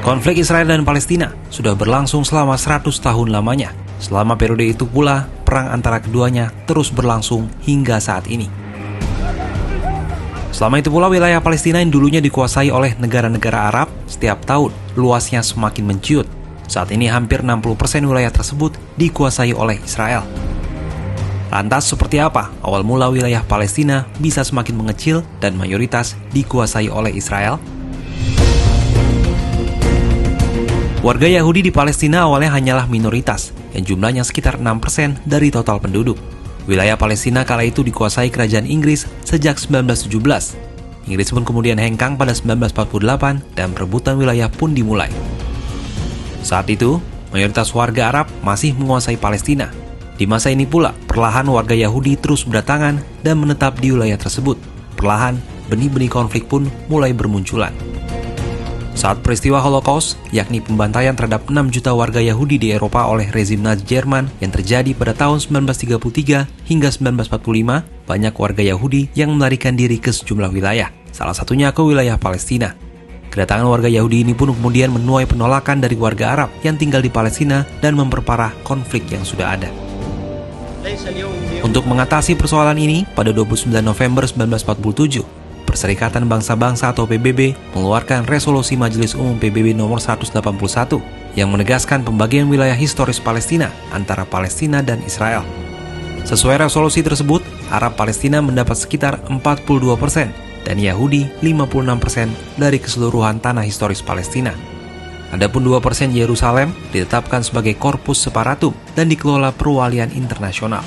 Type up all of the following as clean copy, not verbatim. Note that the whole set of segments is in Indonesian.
Konflik Israel dan Palestina sudah berlangsung selama 100 tahun lamanya. Selama periode itu pula, perang antara keduanya terus berlangsung hingga saat ini. Selama itu pula, wilayah Palestina yang dulunya dikuasai oleh negara-negara Arab, setiap tahun luasnya semakin menciut. Saat ini hampir 60% wilayah tersebut dikuasai oleh Israel. Lantas seperti apa awal mula wilayah Palestina bisa semakin mengecil dan mayoritas dikuasai oleh Israel? Warga Yahudi di Palestina awalnya hanyalah minoritas, yang jumlahnya sekitar 6% dari total penduduk. Wilayah Palestina kala itu dikuasai kerajaan Inggris sejak 1917. Inggris pun kemudian hengkang pada 1948 dan perebutan wilayah pun dimulai. Saat itu, mayoritas warga Arab masih menguasai Palestina. Di masa ini pula, perlahan warga Yahudi terus berdatangan dan menetap di wilayah tersebut. Perlahan, benih-benih konflik pun mulai bermunculan. Saat peristiwa Holocaust, yakni pembantaian terhadap 6 juta warga Yahudi di Eropa oleh rezim Nazi Jerman yang terjadi pada tahun 1933 hingga 1945, banyak warga Yahudi yang melarikan diri ke sejumlah wilayah, salah satunya ke wilayah Palestina. Kedatangan warga Yahudi ini pun kemudian menuai penolakan dari warga Arab yang tinggal di Palestina dan memperparah konflik yang sudah ada. Untuk mengatasi persoalan ini, pada 29 November 1947, Perserikatan Bangsa-Bangsa atau PBB mengeluarkan resolusi Majelis Umum PBB nomor 181 yang menegaskan pembagian wilayah historis Palestina antara Palestina dan Israel. Sesuai resolusi tersebut, Arab Palestina mendapat sekitar 42% dan Yahudi 56% dari keseluruhan tanah historis Palestina. Adapun 2% Yerusalem ditetapkan sebagai korpus separatum dan dikelola perwalian internasional.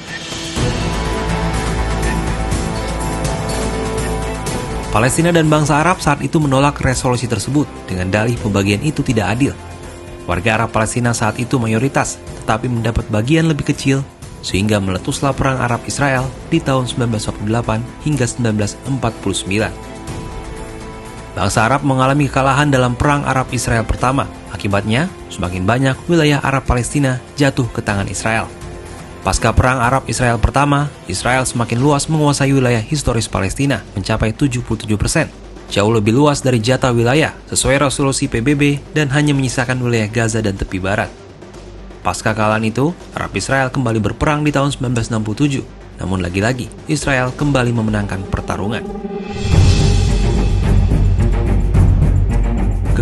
Palestina dan bangsa Arab saat itu menolak resolusi tersebut dengan dalih pembagian itu tidak adil. Warga Arab Palestina saat itu mayoritas, tetapi mendapat bagian lebih kecil, sehingga meletuslah perang Arab-Israel di tahun 1948 hingga 1949. Bangsa Arab mengalami kekalahan dalam perang Arab-Israel pertama. Akibatnya, semakin banyak wilayah Arab Palestina jatuh ke tangan Israel. Pasca Perang Arab-Israel pertama, Israel semakin luas menguasai wilayah historis Palestina, mencapai 77%. Jauh lebih luas dari jatah wilayah sesuai resolusi PBB dan hanya menyisakan wilayah Gaza dan tepi barat. Pasca kekalahan itu, Arab-Israel kembali berperang di tahun 1967. Namun lagi-lagi, Israel kembali memenangkan pertarungan.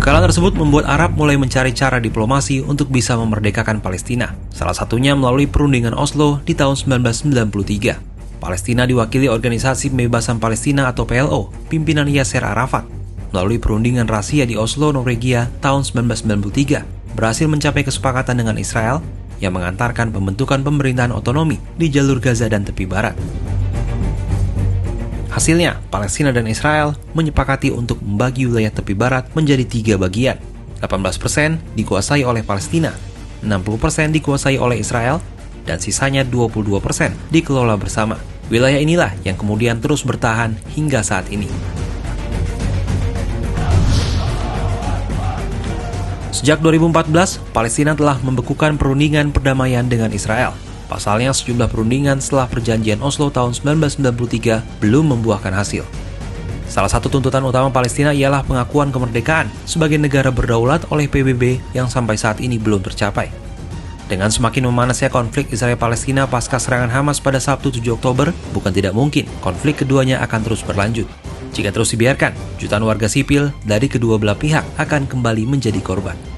Kekalahan tersebut membuat Arab mulai mencari cara diplomasi untuk bisa memerdekakan Palestina. Salah satunya melalui perundingan Oslo di tahun 1993. Palestina diwakili Organisasi Pembebasan Palestina atau PLO, pimpinan Yasser Arafat. Melalui perundingan rahasia di Oslo, Norwegia tahun 1993, berhasil mencapai kesepakatan dengan Israel yang mengantarkan pembentukan pemerintahan otonomi di jalur Gaza dan tepi barat. Hasilnya, Palestina dan Israel menyepakati untuk membagi wilayah tepi barat menjadi 3 bagian. 18% dikuasai oleh Palestina, 60% dikuasai oleh Israel, dan sisanya 22% dikelola bersama. Wilayah inilah yang kemudian terus bertahan hingga saat ini. Sejak 2014, Palestina telah membekukan perundingan perdamaian dengan Israel. Pasalnya, sejumlah perundingan setelah perjanjian Oslo tahun 1993 belum membuahkan hasil. Salah satu tuntutan utama Palestina ialah pengakuan kemerdekaan sebagai negara berdaulat oleh PBB yang sampai saat ini belum tercapai. Dengan semakin memanasnya konflik Israel-Palestina pasca serangan Hamas pada Sabtu 7 Oktober, bukan tidak mungkin konflik keduanya akan terus berlanjut. Jika terus dibiarkan, jutaan warga sipil dari kedua belah pihak akan kembali menjadi korban.